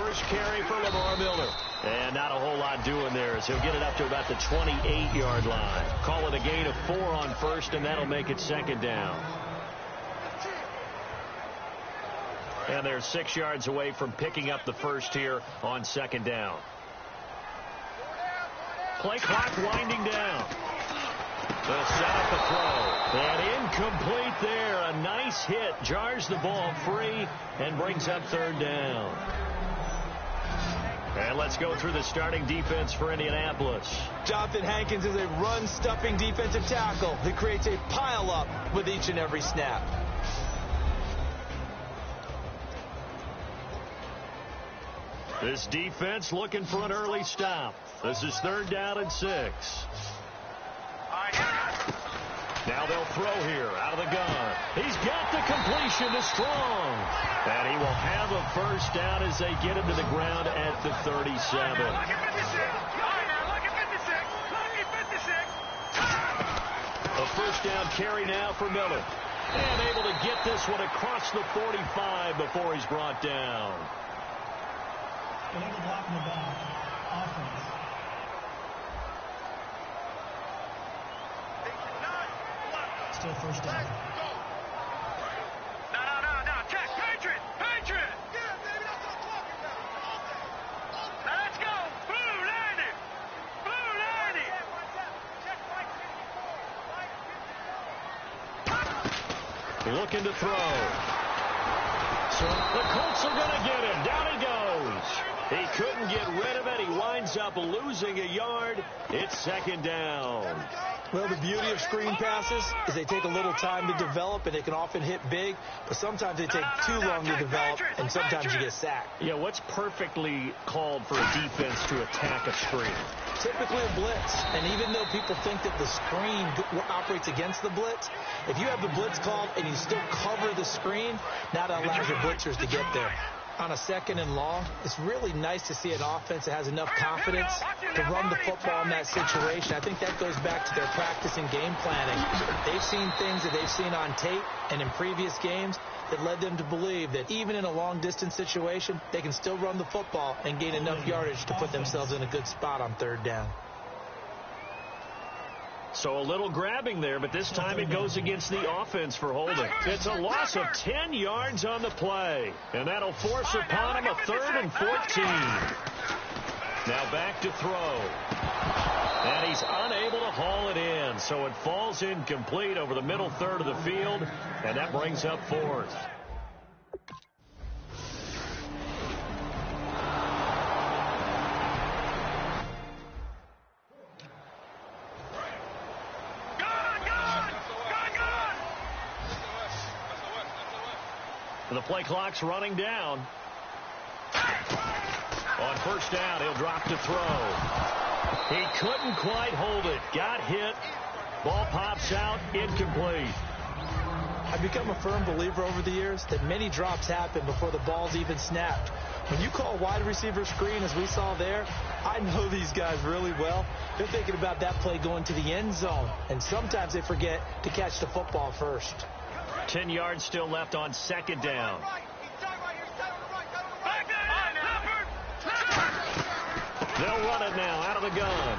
first carry for Lamar Miller. And not a whole lot doing there as he'll get it up to about the 28-yard line. Call it a gain of 4 on first, and that'll make it second down. And they're 6 yards away from picking up the first here on second down. Play clock winding down. They'll set up the throw. And incomplete there. A nice hit. Jars the ball free and brings up third down. And let's go through the starting defense for Indianapolis. Jonathan Hankins is a run-stuffing defensive tackle that creates a pile-up with each and every snap. This defense looking for an early stop. This is third down and 6. Now they'll throw here out of the gun. He's got the completion to Strong. And he will have a first down as they get him to the ground at the 37. A first down carry now for Miller. And able to get this one across the 45 before he's brought down. Another block in the back. Offense. Still first down. No. Check. Patriot. Yeah, baby, that's what I'm talking about. Now let's go. Blue landing. Looking to throw. So the Colts are going to get him. Down he goes. He couldn't get rid of it. He winds up losing a yard. It's second down. Well, the beauty of screen passes is they take a little time to develop, and they can often hit big, but sometimes they take too long to develop, and sometimes you get sacked. Yeah, what's perfectly called for a defense to attack a screen? Typically a blitz, and even though people think that the screen operates against the blitz, if you have the blitz called and you still cover the screen, now that allows your blitzers to get there. On a second and long, it's really nice to see an offense that has enough confidence to run the football in that situation. I think that goes back to their practice and game planning. They've seen things that they've seen on tape and in previous games that led them to believe that even in a long-distance situation, they can still run the football and gain enough yardage to put themselves in a good spot on third down. So a little grabbing there, but this time it goes against the offense for holding. It's a loss of 10 yards on the play, and that'll force upon him a 3rd and 14. Now back to throw. And he's unable to haul it in, so it falls incomplete over the middle third of the field, and that brings up 4th. The play clock's running down. On first down, he'll drop to throw. He couldn't quite hold it. Got hit. Ball pops out. Incomplete. I've become a firm believer over the years that many drops happen before the ball's even snapped. When you call wide receiver screen, as we saw there, I know these guys really well. They're thinking about that play going to the end zone, and sometimes they forget to catch the football first. 10 yards still left on second down. They'll run it now out of the gun.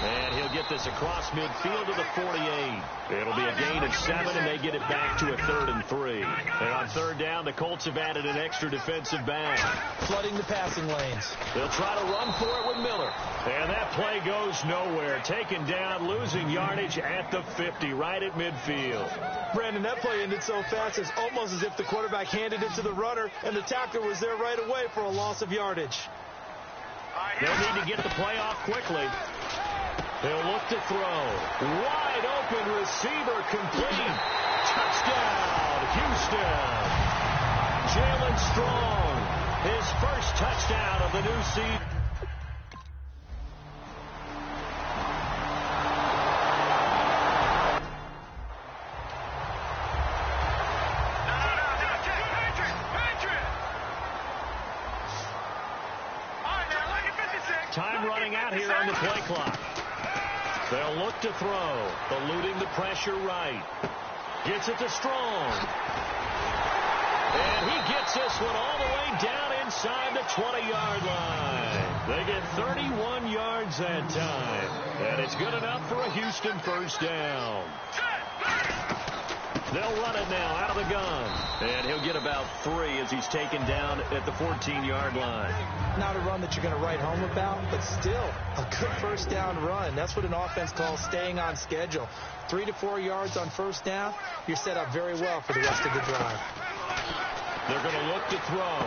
And he'll get this across midfield to the 48. It'll be a gain of 7, and they get it back to a 3rd and 3. And on third down, the Colts have added an extra defensive back. Flooding the passing lanes. They'll try to run for it with Miller. And that play goes nowhere. Taken down, losing yardage at the 50, right at midfield. Brandon, that play ended so fast, it's almost as if the quarterback handed it to the runner, and the tackler was there right away for a loss of yardage. They'll need to get the play off quickly. They'll look to throw. Wide open receiver complete. Touchdown, Houston. Jalen Strong, his first touchdown of the new season. Time running out here on the play clock. They'll look to throw. Eluding the pressure right. Gets it to Strong. And he gets Gets this one all the way down inside the 20-yard line. They get 31 yards that time. And it's good enough for a Houston first down. They'll run it now out of the gun. And he'll get about 3 as he's taken down at the 14-yard line. Not a run that you're going to write home about, but still a good first down run. That's what an offense calls staying on schedule. 3 to 4 yards on first down, you're set up very well for the rest of the drive. They're going to look to throw.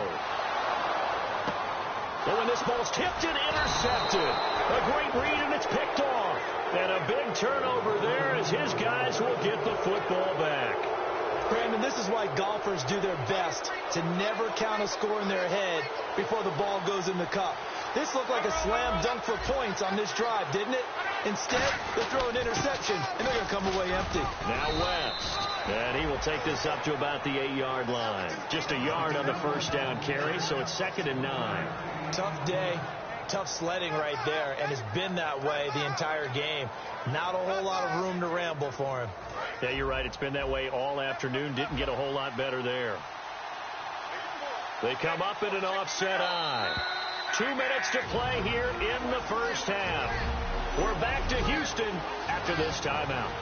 Oh, and this ball's tipped and intercepted. A great read, and it's picked off. And a big turnover there as his guys will get the football back. Brandon, this is why golfers do their best to never count a score in their head before the ball goes in the cup. This looked like a slam dunk for points on this drive, didn't it? Instead, they throw an interception, and they're going to come away empty. Now West. And he will take this up to about the 8-yard line. Just a yard on the first down carry, so it's 2nd and 9. Tough day. Tough sledding right there, and it's been that way the entire game. Not a whole lot of room to ramble for him. Yeah, you're right. It's been that way all afternoon. Didn't get a whole lot better there. They come up in an offset eye. 2 minutes to play here in the first half. We're back to Houston after this timeout.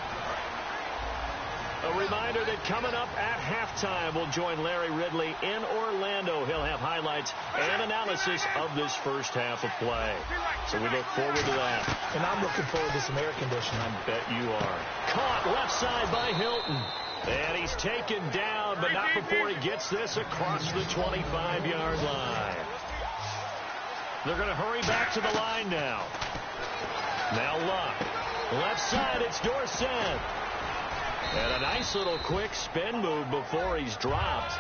A reminder that coming up at halftime, we'll join Larry Ridley in Orlando. He'll have highlights and analysis of this first half of play. So we look forward to that. And I'm looking forward to some air conditioning. I bet you are. Caught left side by Hilton. And he's taken down, but not before he gets this across the 25-yard line. They're going to hurry back to the line now. Now Luck. Left side, it's Dorsett. And a nice little quick spin move before he's dropped.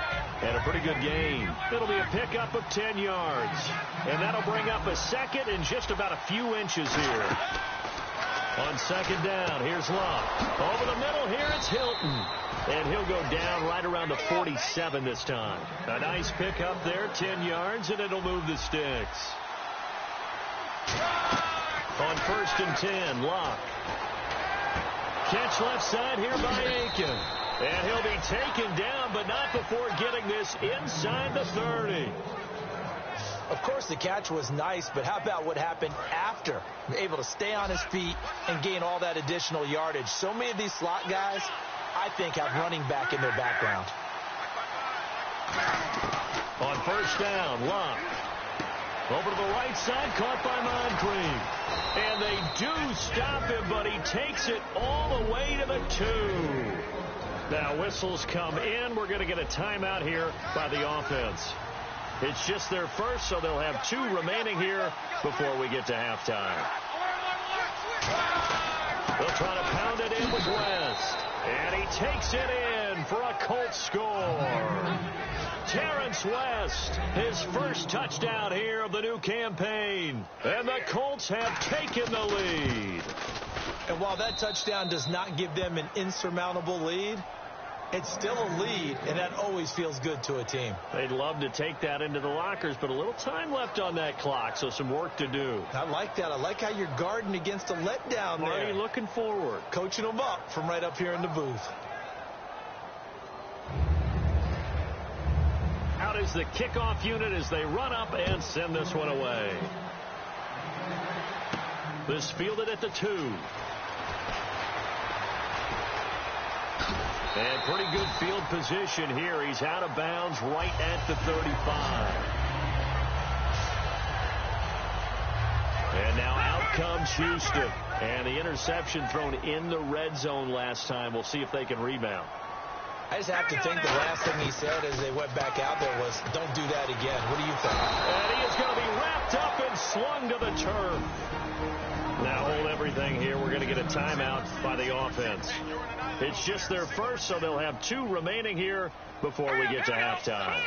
And a pretty good gain. It'll be a pickup of 10 yards. And that'll bring up a second and just about a few inches here. On second down, here's Luck. Over the middle here, it's Hilton. And he'll go down right around the 47 this time. A nice pickup there, 10 yards, and it'll move the sticks. On 1st and 10, Luck. Catch left side here by Aiken. And he'll be taken down, but not before getting this inside the 30. Of course, the catch was nice, but how about what happened after? Able to stay on his feet and gain all that additional yardage. So many of these slot guys, I think, have running back in their background. On 1st down, Luck. Over to the right side, caught by Moncrief. And they do stop him, but he takes it all the way to the 2. Now whistles come in. We're going to get a timeout here by the offense. It's just their first, so they'll have 2 remaining here before we get to halftime. They'll try to pound it in with West. And he takes it in for a Colts score. Terrence West, his first touchdown here of the new campaign. And the Colts have taken the lead. And while that touchdown does not give them an insurmountable lead, it's still a lead, and that always feels good to a team. They'd love to take that into the lockers, but a little time left on that clock, so some work to do. I like that. I like how you're guarding against a letdown there. Marty looking forward. Coaching them up from right up here in the booth. Out is the kickoff unit as they run up and send this one away. This fielded at the 2. And pretty good field position here. He's out of bounds right at the 35. And now out comes Houston. And the interception thrown in the red zone last time. We'll see if they can rebound. I just have to think the last thing he said as they went back out there was, don't do that again. What do you think? And he is going to be wrapped up and slung to the turf. Now hold everything here. We're going to get a timeout by the offense. It's just their first, so they'll have 2 remaining here before we get to halftime.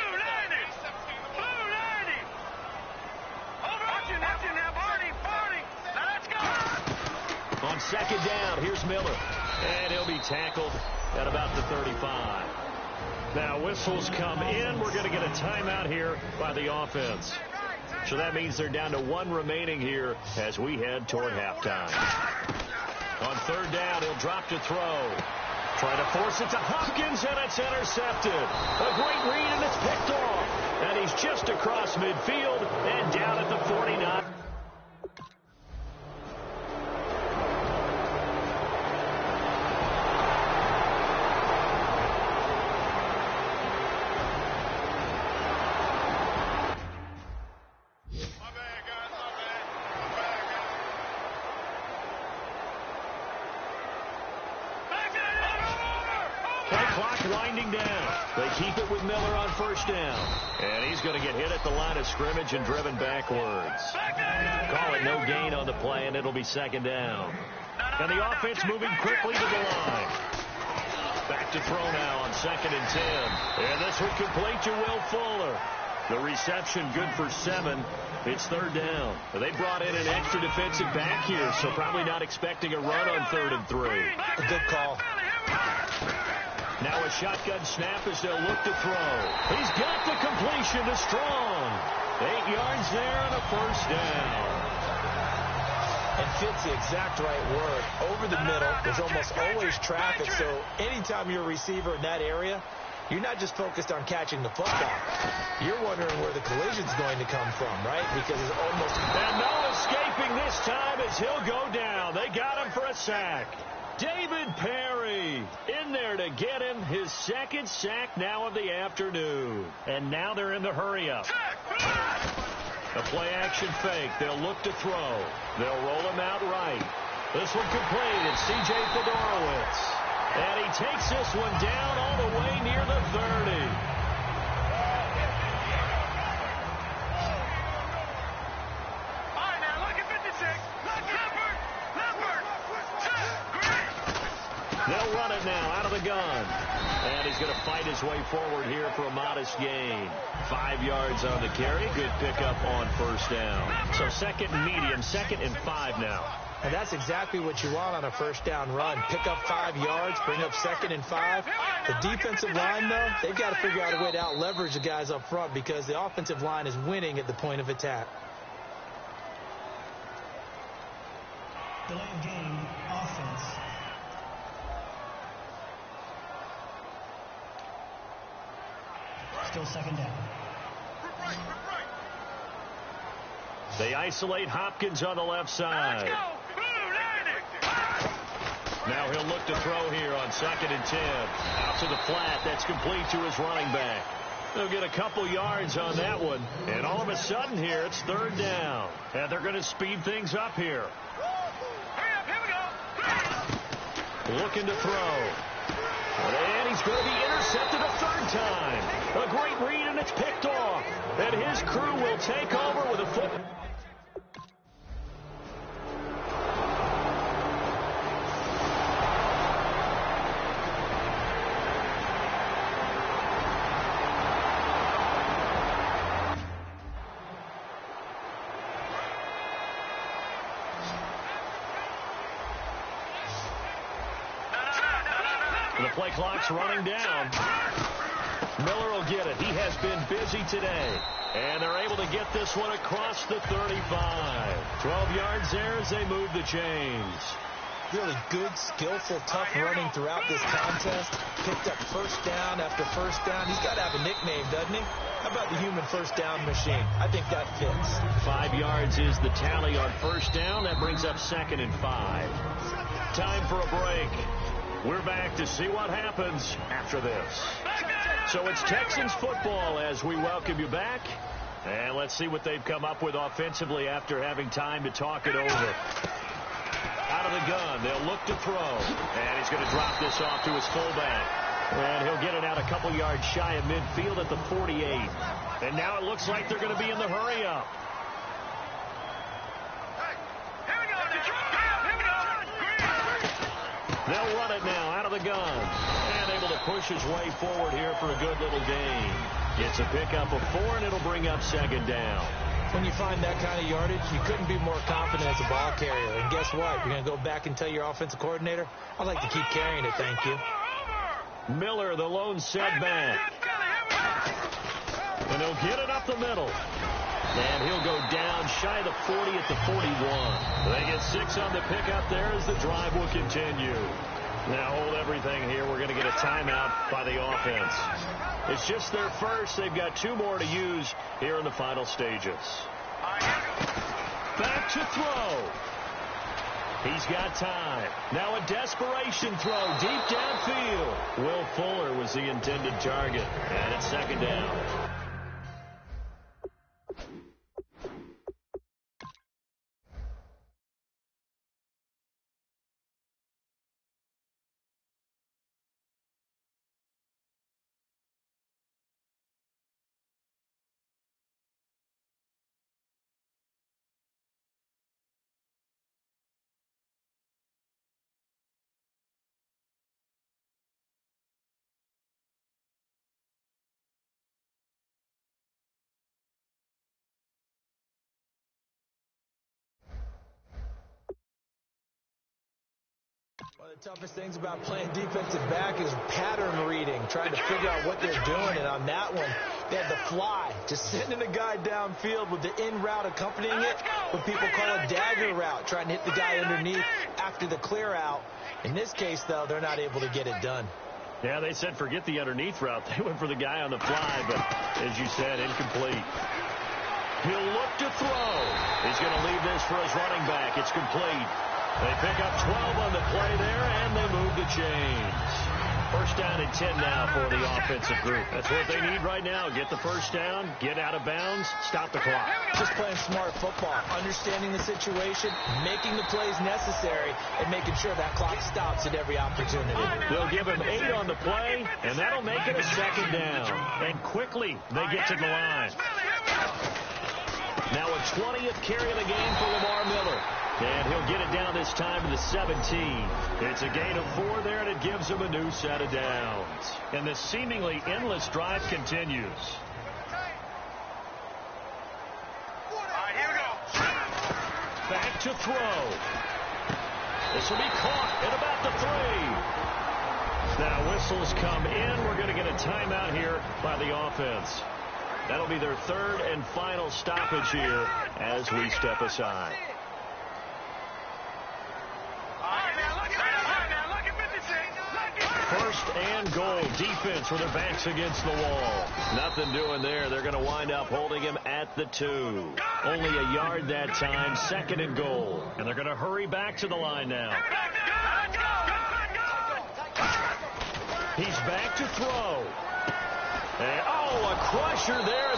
On second down, here's Miller. And he'll be tackled at about the 35. Now whistles come in. We're going to get a timeout here by the offense. So that means they're down to 1 remaining here as we head toward halftime. On 3rd down, he'll drop to throw. Trying to force it to Hopkins, and it's intercepted. A great read, and it's picked off. And he's just across midfield and down at the 49. Winding down. They keep it with Miller on first down. And he's going to get hit at the line of scrimmage and driven backwards. Call it no gain on the play, and it'll be second down. And the offense moving quickly to the line. Back to throw now on 2nd and 10. And this one complete to Will Fuller. The reception good for 7. It's 3rd down. They brought in an extra defensive back here, so probably not expecting a run on 3rd and 3. A good call. Now a shotgun snap as they'll look to throw. He's got the completion to Strong. 8 yards there and a first down. And fits the exact right word. Over the middle, there's almost always traffic, so anytime you're a receiver in that area, you're not just focused on catching the football. You're wondering where the collision's going to come from, right? Because it's almost... And no escaping this time as he'll go down. They got him for a sack. David Perry in there to get him his 2nd sack now of the afternoon. And now they're in the hurry-up. A play-action fake. They'll look to throw. They'll roll him out right. This one complete. It's C.J. Fedorowicz. And he takes this one down all the way near the 30. They'll run it now out of the gun. And he's going to fight his way forward here for a modest gain. 5 yards on the carry. Good pickup on first down. So 2nd and medium, 2nd and 5 now. And that's exactly what you want on a first down run. Pick up 5 yards, bring up 2nd and 5. The defensive line, though, they've got to figure out a way to out-leverage the guys up front because the offensive line is winning at the point of attack. Delay of game, offense. Still 2nd down. They isolate Hopkins on the left side. Now he'll look to throw here on 2nd and 10. Out to the flat. That's complete to his running back. They'll get a couple yards on that one. And all of a sudden here, it's 3rd down. And they're going to speed things up here. Looking to throw. And he's going to be intercepted a 3rd time. A great read, and it's picked off. And his crew will take over with a foot. The play clock's running down. Miller will get it. He has been busy today. And they're able to get this one across the 35. 12 yards there as they move the chains. Really good, skillful, tough running throughout this contest. Picked up first down after first down. He's got to have a nickname, doesn't he? How about the human first down machine? I think that fits. 5 yards is the tally on first down. That brings up 2nd and 5. Time for a break. We're back to see what happens after this. So it's Texans football as we welcome you back. And let's see what they've come up with offensively after having time to talk it over. Out of the gun, they'll look to throw. And he's going to drop this off to his fullback. And he'll get it out a couple yards shy of midfield at the 48. And now it looks like they're going to be in the hurry-up. They'll run it now out of the gun. And able to push his way forward here for a good little gain. It's a pickup of 4, and it'll bring up 2nd down. When you find that kind of yardage, you couldn't be more confident as a ball carrier. And guess what? You're going to go back and tell your offensive coordinator, I'd like to keep carrying it, thank you. Miller, the lone setback. And he'll get it up the middle. And he'll go down shy of the 40 at the 41. They get 6 on the pickup there as the drive will continue. Now hold everything here. We're going to get a timeout by the offense. It's just their first. They've got 2 more to use here in the final stages. Back to throw. He's got time. Now a desperation throw deep downfield. Will Fuller was the intended target. And it's 2nd down. One of the toughest things about playing defensive back is pattern reading, trying to figure out what they're doing. And on that one, they had the fly, just sending a guy downfield with the in route accompanying it, what people call a dagger route, trying to hit the guy underneath after the clear out. In this case, though, they're not able to get it done. Yeah, they said forget the underneath route. They went for the guy on the fly, but as you said, incomplete. He'll look to throw. He's going to leave this for his running back. It's complete. They pick up 12 on the play there, and they move the chains. First down and 10 now for the offensive group. That's what they need right now. Get the first down, get out of bounds, stop the clock. Just playing smart football, understanding the situation, making the plays necessary, and making sure that clock stops at every opportunity. They'll give him 8 on the play, and that'll make it a 2nd down. And quickly, they get to the line. Now a 20th carry of the game for Lamar Miller. And he'll get it down this time to the 17. It's a gain of 4 there, and it gives him a new set of downs. And this seemingly endless drive continues. Back to throw. This will be caught at about the 3. Now whistles come in. We're going to get a timeout here by the offense. That'll be their 3rd and final stoppage here as we step aside. First and goal. Defense with their backs against the wall. Nothing doing there. They're going to wind up holding him at the 2. Only a yard that time. 2nd and goal. And they're going to hurry back to the line now. He's back to throw. And, a crusher there.